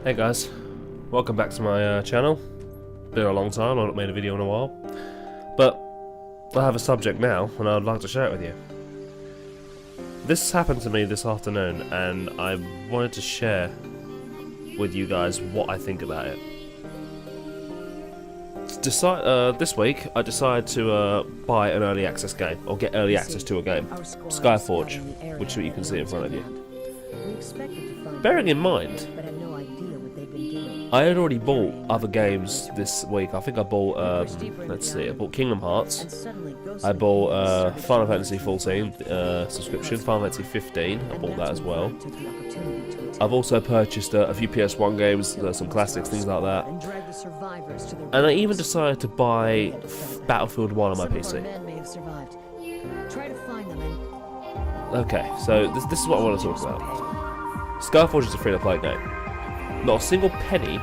Hey guys, welcome back to my channel. Been a long time, I've not made a video in a while, but I have a subject now and I'd like to share it with you. This happened to me this afternoon and I wanted to share with you guys what I think about it. This week I decided to buy an early access game, or get early access to a game, Skyforge, which you can see in front of you. Bearing in mind, I had already bought other games this week. I think I bought, I bought Kingdom Hearts, I bought Final Fantasy 14 subscription, Final Fantasy 15, I bought that as well. I've also purchased a few PS1 games, some classics, things like that. And I even decided to buy Battlefield 1 on my PC. Okay, so this is what I want to talk about. Skyforge is a free-to-play game. Not a single penny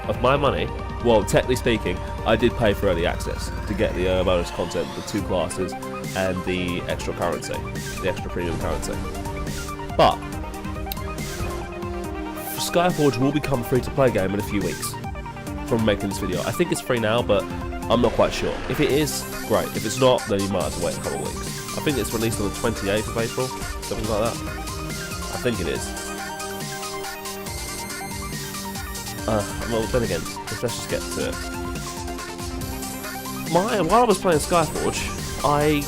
of my money, well, technically speaking, I did pay for early access to get the bonus content, the 2 classes, and the extra currency, the extra premium currency. But Skyforge will become a free-to-play game in a few weeks from making this video. I think it's free now, but I'm not quite sure. If it is, great. If it's not, then you might have to wait a couple of weeks. I think it's released on the 28th of April, something like that. I think it is. Well, then again, let's just get to it. While I was playing Skyforge, I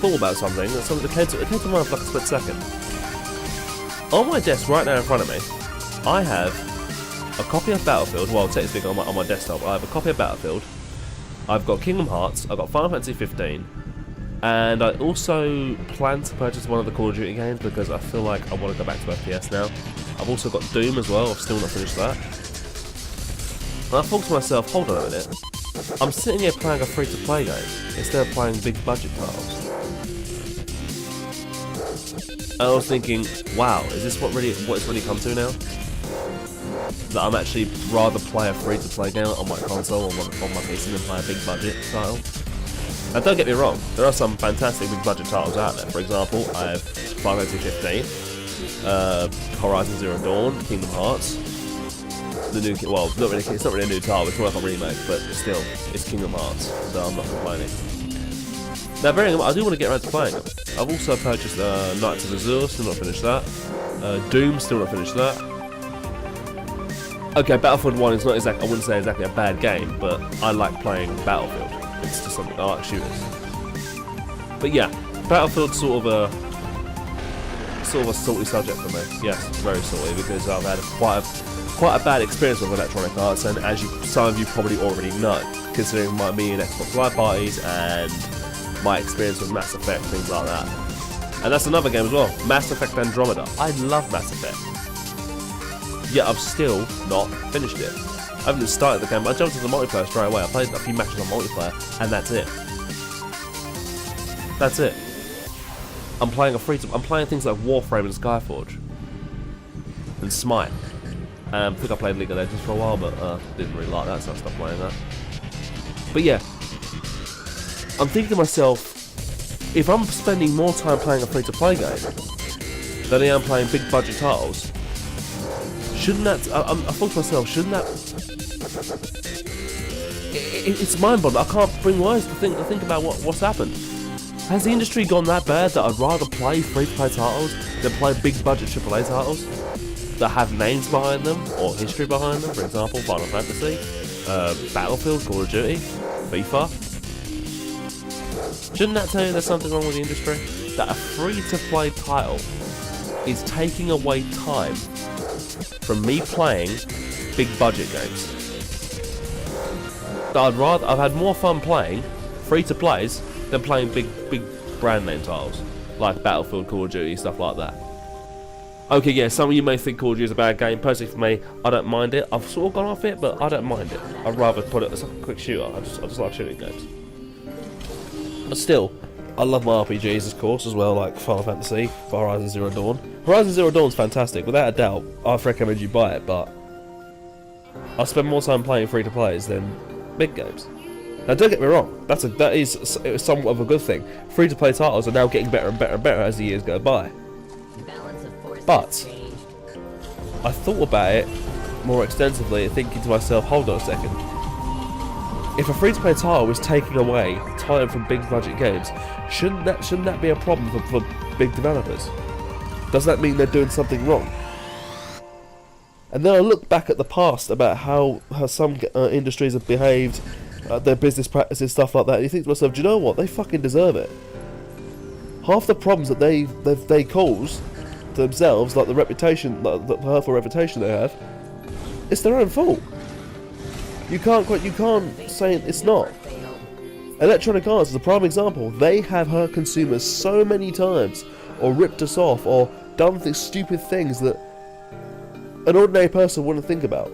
thought about something that came to mind for like a split second. On my desk right now in front of me, I have a copy of Battlefield. Well, technically on my desktop, I have a copy of Battlefield. I've got Kingdom Hearts. I've got Final Fantasy 15. And I also plan to purchase one of the Call of Duty games because I feel like I want to go back to FPS now. I've also got Doom as well, I've still not finished that. And I thought to myself, hold on a minute, I'm sitting here playing a free-to-play game instead of playing big budget titles. And I was thinking, wow, is this what it's really come to now? That I'm actually rather play a free-to-play game on my console or on my PC than play a big budget title? Now don't get me wrong, there are some fantastic big budget titles out there. For example, I have Final Fantasy 15. Horizon Zero Dawn, Kingdom Hearts, the new, well, it's not really a new title, it's more like a remake, but still, it's Kingdom Hearts, so I'm not complaining. Now, bearing in mind, I do want to get around to playing them. I've also purchased Knights of Azure, still not finished that. Doom, still not finished that. Okay, Battlefield 1 is not exactly, I wouldn't say exactly a bad game, but I like playing Battlefield. It's just something I like shooters. But yeah, Battlefield's sort of a salty subject for me. Yes, very salty, because I've had quite a bad experience with Electronic Arts, and as some of you probably already know, considering me in Xbox Live parties and my experience with Mass Effect, things like that. And that's another game as well, Mass Effect Andromeda. I love Mass Effect. Yet I've still not finished it. I haven't even started the game, but I jumped into the multiplayer straight away. I played a few matches on multiplayer, and that's it. That's it. I'm playing things like Warframe and Skyforge and Smite. I think I played League of Legends for a while, but didn't really like that, so I stopped playing that. But yeah, I'm thinking to myself, if I'm spending more time playing a free-to-play game than I am playing big budget titles, shouldn't that? I thought to myself, shouldn't that? It's mind-boggling. I can't bring words to think about what's happened. Has the industry gone that bad that I'd rather play free-to-play titles than play big-budget AAA titles that have names behind them or history behind them? For example, Final Fantasy, Battlefield, Call of Duty, FIFA. Shouldn't that tell you there's something wrong with the industry? That a free-to-play title is taking away time from me playing big-budget games. That I've had more fun playing free-to-plays than playing big brand name titles like Battlefield, Call of Duty, stuff like that. Okay, yeah, some of you may think Call of Duty is a bad game. Personally, for me, I don't mind it. I've sort of gone off it, but I don't mind it. I'd rather put it as a quick shooter. I just like shooting games. But still, I love my RPGs, of course, as well, like Final Fantasy, Horizon Zero Dawn. Horizon Zero Dawn's fantastic. Without a doubt, I'd recommend you buy it, but I spend more time playing free-to-plays than big games. Now, don't get me wrong, that is somewhat of a good thing. Free-to-play titles are now getting better and better and better as the years go by. But I thought about it more extensively, thinking to myself, hold on a second. If a free-to-play title is taking away time from big budget games, shouldn't that be a problem for big developers? Does that mean they're doing something wrong? And then I look back at the past about how some industries have behaved, their business practices, stuff like that, and you think to myself, do you know what? They fucking deserve it. Half the problems that they cause to themselves, like the hurtful reputation they have, it's their own fault. You can't say it's not. Electronic Arts is a prime example. They have hurt consumers so many times, or ripped us off, or done stupid things that an ordinary person wouldn't think about.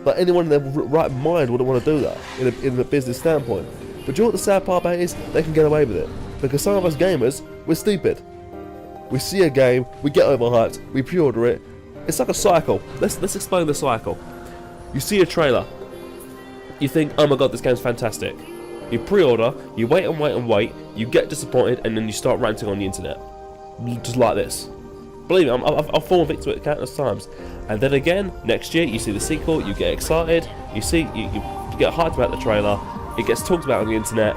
Like anyone in their right mind wouldn't want to do that in a business standpoint. But do you know what the sad part about it is? They can get away with it. Because some of us gamers, we're stupid. We see a game, we get overhyped, we pre-order it. It's like a cycle. Let's explain the cycle. You see a trailer. You think, oh my god, this game's fantastic. You pre-order, you wait and wait and wait, you get disappointed, and then you start ranting on the internet. Just like this. Believe me, I've fallen victim to it countless times. And then again, next year, you see the sequel, you get excited, you get hyped about the trailer, it gets talked about on the internet,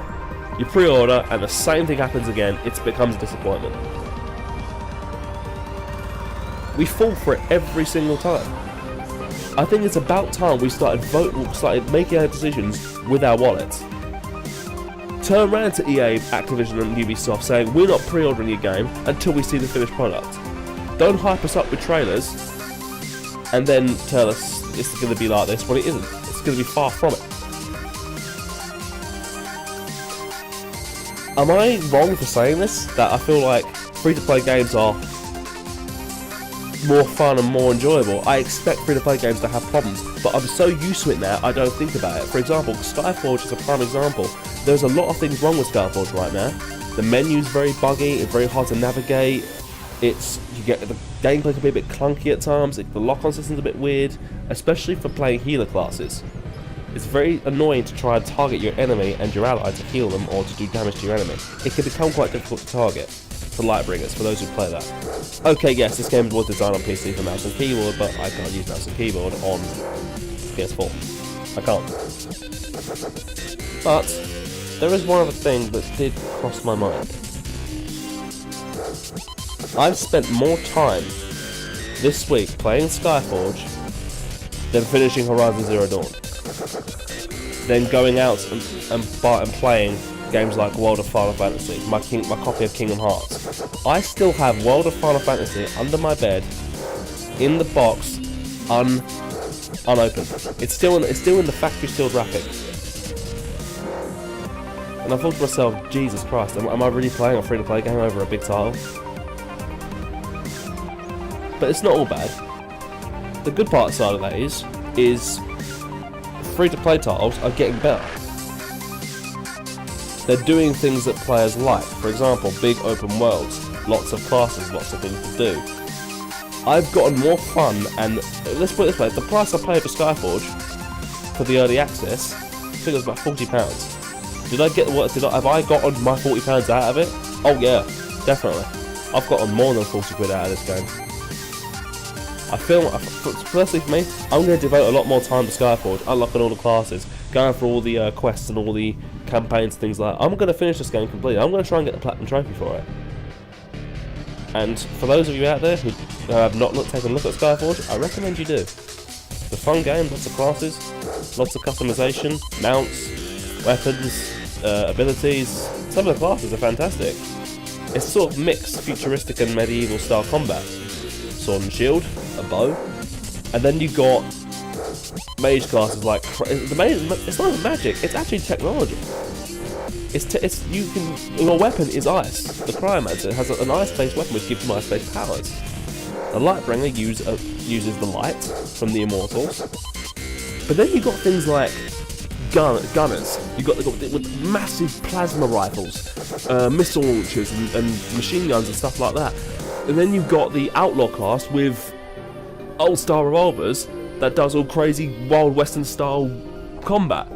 you pre-order, and the same thing happens again, it becomes a disappointment. We fall for it every single time. I think it's about time we started making our decisions with our wallets. Turn around to EA, Activision and Ubisoft saying, we're not pre-ordering your game until we see the finished product. Don't hype us up with trailers and then tell us it's going to be like this when it isn't. It's going to be far from it. Am I wrong for saying this? That I feel like free-to-play games are more fun and more enjoyable. I expect free-to-play games to have problems, but I'm so used to it now, I don't think about it. For example, Skyforge is a prime example. There's a lot of things wrong with Skyforge right now. The menu's very buggy, it's very hard to navigate. The gameplay can be a bit clunky at times. The lock-on system's a bit weird, especially for playing healer classes. It's very annoying to try and target your enemy and your ally to heal them or to do damage to your enemy. It can become quite difficult to target. For Lightbringers, for those who play that. Okay, yes, this game was designed on PC for mouse and keyboard, but I can't use mouse and keyboard on PS4. I can't. But there is one other thing that did cross my mind. I've spent more time this week playing Skyforge than finishing Horizon Zero Dawn. Then going out and playing games like World of Final Fantasy, my copy of Kingdom Hearts. I still have World of Final Fantasy under my bed, in the box, unopened. It's still in the factory sealed wrapping. And I thought to myself, Jesus Christ, am I really playing a free-to-play game over a big title? But it's not all bad. The good part side of that is free-to-play titles are getting better. They're doing things that players like. For example, big open worlds, lots of classes, lots of things to do. I've gotten more fun, and let's put it this way, the price I paid for Skyforge for the early access, I think it was about £40. Have I gotten my £40 out of it? Oh yeah, definitely. I've gotten more than 40 quid out of this game. I feel, personally for me, I'm going to devote a lot more time to Skyforge, unlocking all the classes, going for all the quests and all the campaigns, things like that. I'm going to finish this game completely. I'm going to try and get the Platinum Trophy for it. And for those of you out there who have not taken a look at Skyforge, I recommend you do. It's a fun game, lots of classes, lots of customization, mounts, weapons, abilities. Some of the classes are fantastic. It's sort of mixed futuristic and medieval style combat. Sword and shield, a bow, and then you got mage classes like it's not magic, it's actually technology. Your weapon is ice. The Cryomancer has an ice-based weapon which gives him ice-based powers. The Lightbringer uses the light from the Immortals. But then you got things like gunners. You got with massive plasma rifles, missile launchers, and machine guns and stuff like that. And then you've got the Outlaw class with old-style revolvers that does all crazy Wild Western style combat.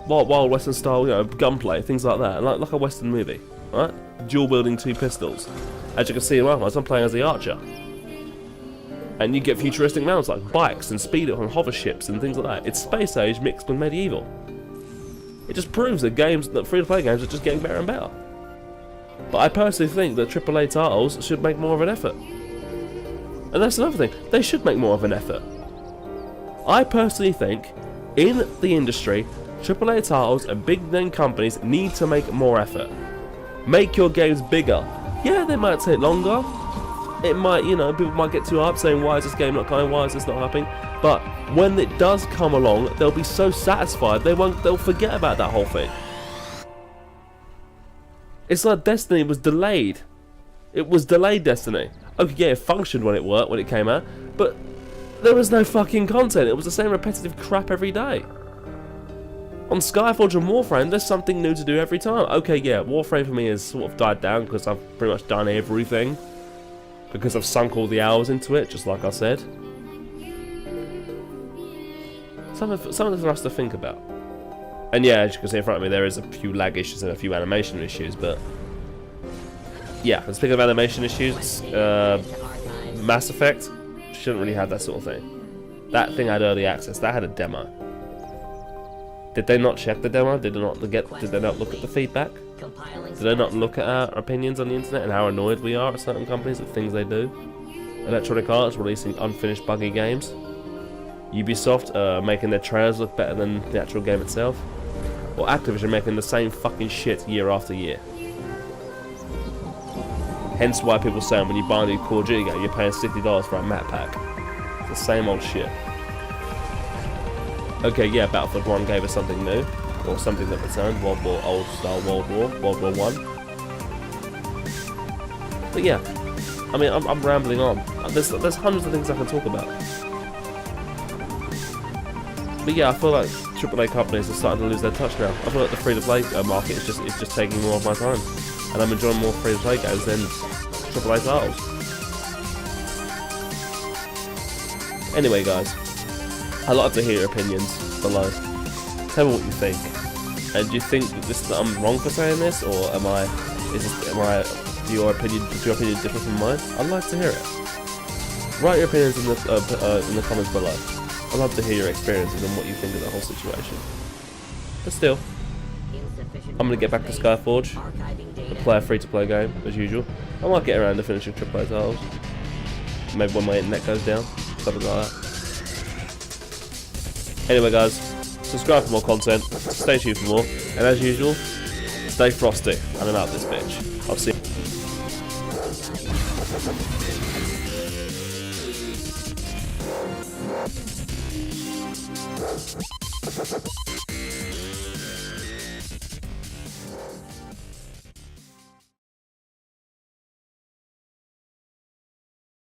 Wild Western style, gunplay, things like that, like a Western movie, right? Dual wielding two pistols. As you can see in my eyes, I'm playing as the Archer. And you get futuristic mounts like bikes and speed on hover ships and things like that. It's space age mixed with medieval. It just proves that free-to-play games are just getting better and better. But I personally think that AAA titles should make more of an effort. And that's another thing, they should make more of an effort. I personally think, in the industry, AAA titles and big name companies need to make more effort. Make your games bigger. Yeah, they might take longer. It might, people might get too hyped saying, why is this game not coming, why is this not happening? But when it does come along, they'll be so satisfied, they'll forget about that whole thing. It's like Destiny was delayed. It was delayed Destiny. Okay, yeah, it functioned when it came out, but there was no fucking content. It was the same repetitive crap every day. On Skyforge and Warframe, there's something new to do every time. Okay, yeah, Warframe for me has sort of died down because I've pretty much done everything. Because I've sunk all the hours into it, just like I said. Something for us to think about. And yeah, as you can see in front of me, there is a few lag issues and a few animation issues, but yeah, speaking of animation issues, Mass Effect shouldn't really have that sort of thing. That thing had early access, that had a demo. Did they not check the demo? Did they not look at the feedback? Did they not look at our opinions on the internet and how annoyed we are at certain companies, at things they do? Electronic Arts releasing unfinished buggy games. Ubisoft making their trailers look better than the actual game itself. Or Activision making the same fucking shit year after year. Hence why people say when you buy a new Call of Duty game, you're paying $60 for a map pack. It's the same old shit. Okay, yeah, Battlefield 1 gave us something new, or something that returned, old style World War 1. But yeah, I mean, I'm rambling on. There's hundreds of things I can talk about. But yeah, I feel like AAA companies are starting to lose their touch now. I feel like the free-to-play market is just taking more of my time, and I'm enjoying more free-to-play games than AAA titles. Anyway, guys, I'd like to hear your opinions below. Tell me what you think. And do you think that I'm wrong for saying this, or does your opinion differ from mine? I'd like to hear it. Write your opinions in the comments below. I'd love to hear your experiences and what you think of the whole situation. But still, I'm gonna get back to Skyforge and play a free-to-play game as usual. I might get around to finishing AAA titles. Maybe when my internet goes down, something like that. Anyway, guys, subscribe for more content, stay tuned for more, and as usual, stay frosty, and I'm out this bitch. I'll see you.